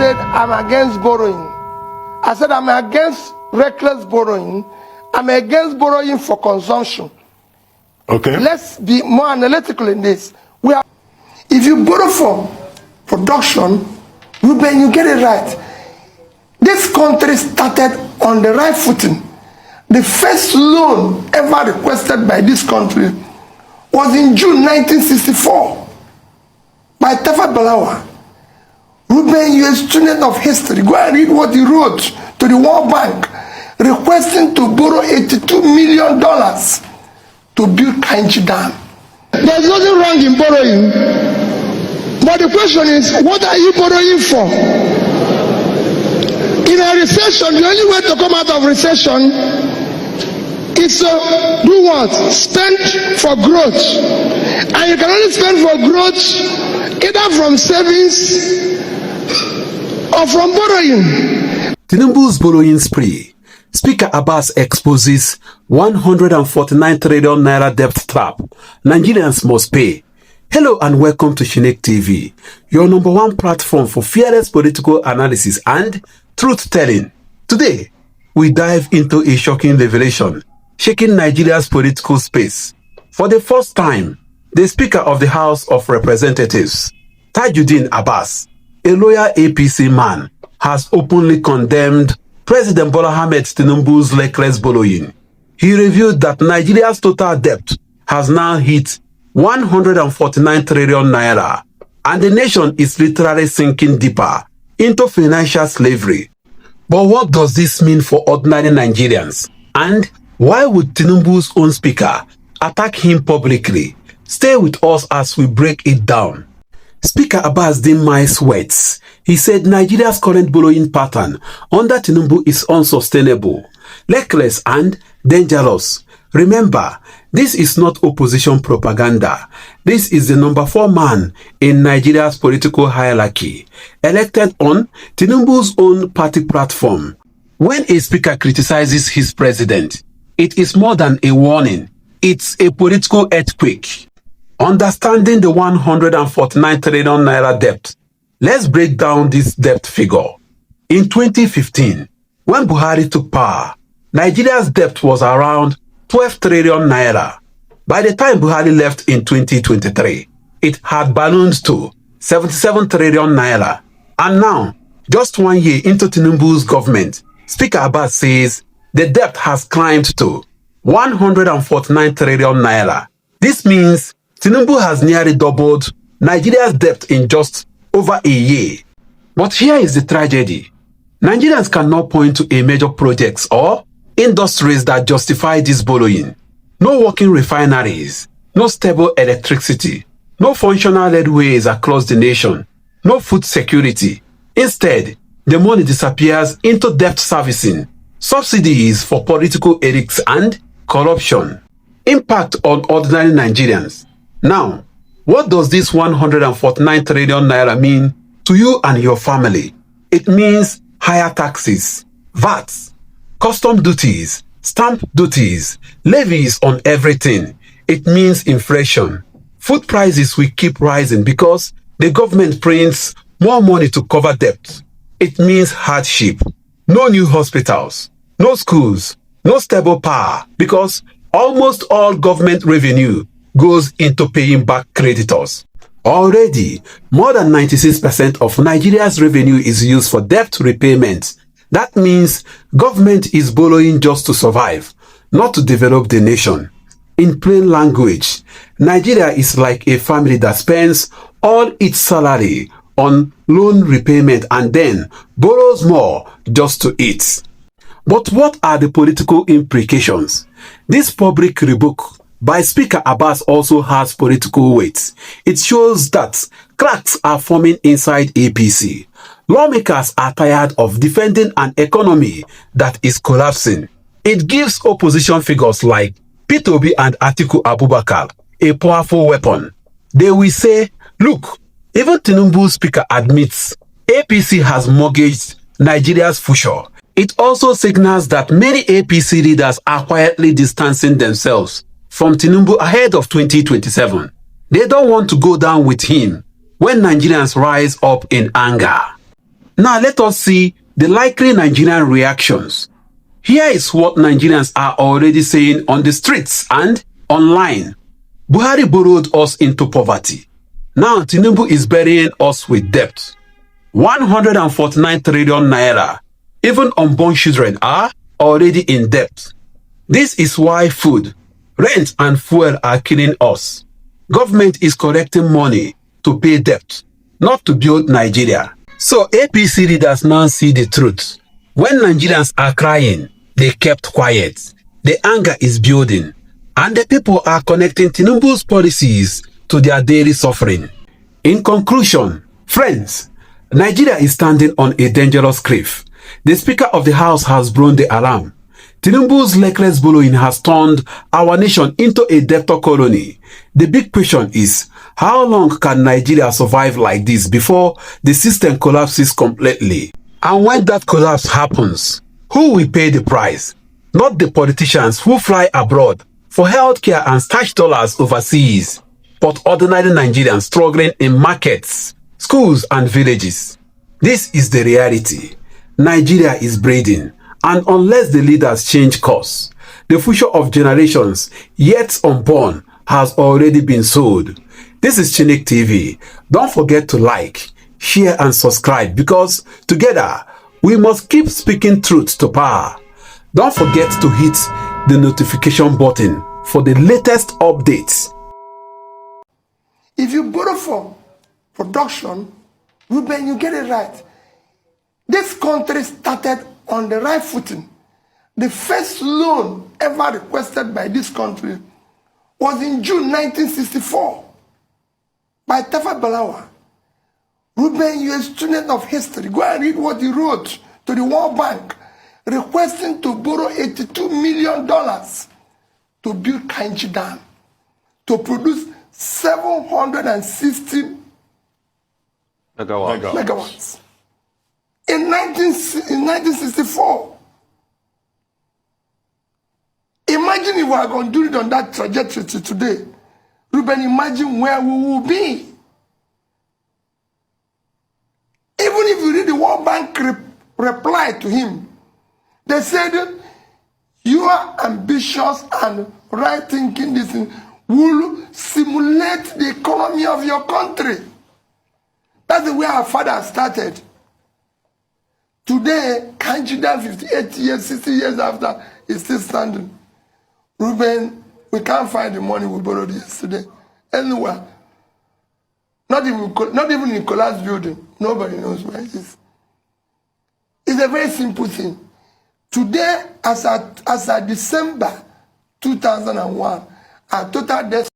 said I'm against borrowing. I said I'm against reckless borrowing. I'm against borrowing for consumption. Okay. Let's be more analytical in this. If you borrow for production, you get it right. This country started on the right footing. The first loan ever requested by this country was in June 1964 by Tafa Balawa. Ruben, you're a student of history. Go and read what he wrote to the World Bank, requesting to borrow $82 million to build Kainji Dam. There's nothing wrong in borrowing, but the question is, what are you borrowing for? In a recession, the only way to come out of recession is to do what? Spend for growth. And you can only spend for growth either from savings or from borrowing. Tinubu's borrowing spree. Speaker Abbas exposes 149 trillion naira debt trap Nigerians must pay. Hello and welcome to Chinick TV, your #1 platform for fearless political analysis and truth-telling. Today, we dive into a shocking revelation, shaking Nigeria's political space. For the first time, the Speaker of the House of Representatives, Tajudeen Abbas, a loyal APC man, has openly condemned President Bola Ahmed Tinubu's reckless borrowing. He revealed that Nigeria's total debt has now hit 149 trillion naira, and the nation is literally sinking deeper into financial slavery. But what does this mean for ordinary Nigerians? And why would Tinubu's own speaker attack him publicly? Stay with us as we break it down. Speaker Abbas didn't mince words. He said Nigeria's current borrowing pattern under Tinubu is unsustainable, reckless and dangerous. Remember, this is not opposition propaganda. This is the #4 man in Nigeria's political hierarchy, elected on Tinubu's own party platform. When a speaker criticizes his president, it is more than a warning. It's a political earthquake. Understanding the 149 trillion naira debt, let's break down this debt figure. In 2015, when Buhari took power, Nigeria's debt was around 12 trillion naira. By the time Buhari left in 2023, it had ballooned to 77 trillion naira. And now, just 1 year into Tinubu's government, Speaker Abbas says the debt has climbed to 149 trillion naira. This means Tinubu has nearly doubled Nigeria's debt in just over a year. But here is the tragedy. Nigerians cannot point to a major projects or industries that justify this borrowing. No working refineries, no stable electricity, no functional railways across the nation, no food security. Instead, the money disappears into debt servicing, subsidies for political edicts and corruption. Impact on ordinary Nigerians. Now, what does this 149 trillion naira mean to you and your family? It means higher taxes, VATs, custom duties, stamp duties, levies on everything. It means inflation. Food prices will keep rising because the government prints more money to cover debt. It means hardship. No new hospitals, no schools, no stable power because almost all government revenue goes into paying back creditors. Already, more than 96% of Nigeria's revenue is used for debt repayment. That means government is borrowing just to survive, not to develop the nation. In plain language, Nigeria is like a family that spends all its salary on loan repayment and then borrows more just to eat. But what are the political implications? This public rebuke by Speaker Abbas also has political weight. It shows that cracks are forming inside APC. Lawmakers are tired of defending an economy that is collapsing. It gives opposition figures like Peter Obi and Atiku Abubakar a powerful weapon. They will say, look, even Tinubu's speaker admits APC has mortgaged Nigeria's future. It also signals that many APC leaders are quietly distancing themselves from Tinubu ahead of 2027. They don't want to go down with him when Nigerians rise up in anger. Now let us see the likely Nigerian reactions. Here is what Nigerians are already saying on the streets and online. Buhari borrowed us into poverty. Now Tinubu is burying us with debt. 149 trillion naira. Even unborn children are already in debt. This is why food, rent and fuel are killing us. Government is collecting money to pay debt, not to build Nigeria. So APC leaders now see the truth. When Nigerians are crying, they kept quiet. The anger is building, and the people are connecting Tinubu's policies to their daily suffering. In conclusion, friends, Nigeria is standing on a dangerous cliff. The Speaker of the House has blown the alarm. Tinubu's reckless borrowing has turned our nation into a debtor colony. The big question is, how long can Nigeria survive like this before the system collapses completely? And when that collapse happens, who will pay the price? Not the politicians who fly abroad for healthcare and stash dollars overseas, but ordinary Nigerians struggling in markets, schools and villages. This is the reality. Nigeria is bleeding, and unless the leaders change course, the future of generations yet unborn has already been sold. This is Chinick TV. Don't forget to like, share and subscribe, because together we must keep speaking truth to power. Don't forget to hit the notification button for the latest updates. If you borrow from production, you get it right. This country started on the right footing. The first loan ever requested by this country was in June 1964 by Tafa Balawa. Ruben, you're a student of history. Go and read what he wrote to the World Bank, requesting to borrow $82 million to build Kainji Dam, to produce 760 megawatts. In 1964. Imagine if we are going to do it on that trajectory to today. Ruben, imagine where we will be. Even if you read the World Bank reply to him, they said, you are ambitious and right thinking this will simulate the economy of your country. That's the way our father started. Today, Kainji Dam, 58 years, 60 years after, is still standing. Ruben, we can't find the money we borrowed yesterday anywhere. Not even in collapsed building. Nobody knows where it is. It's a very simple thing. Today, as at December 2001, our total debt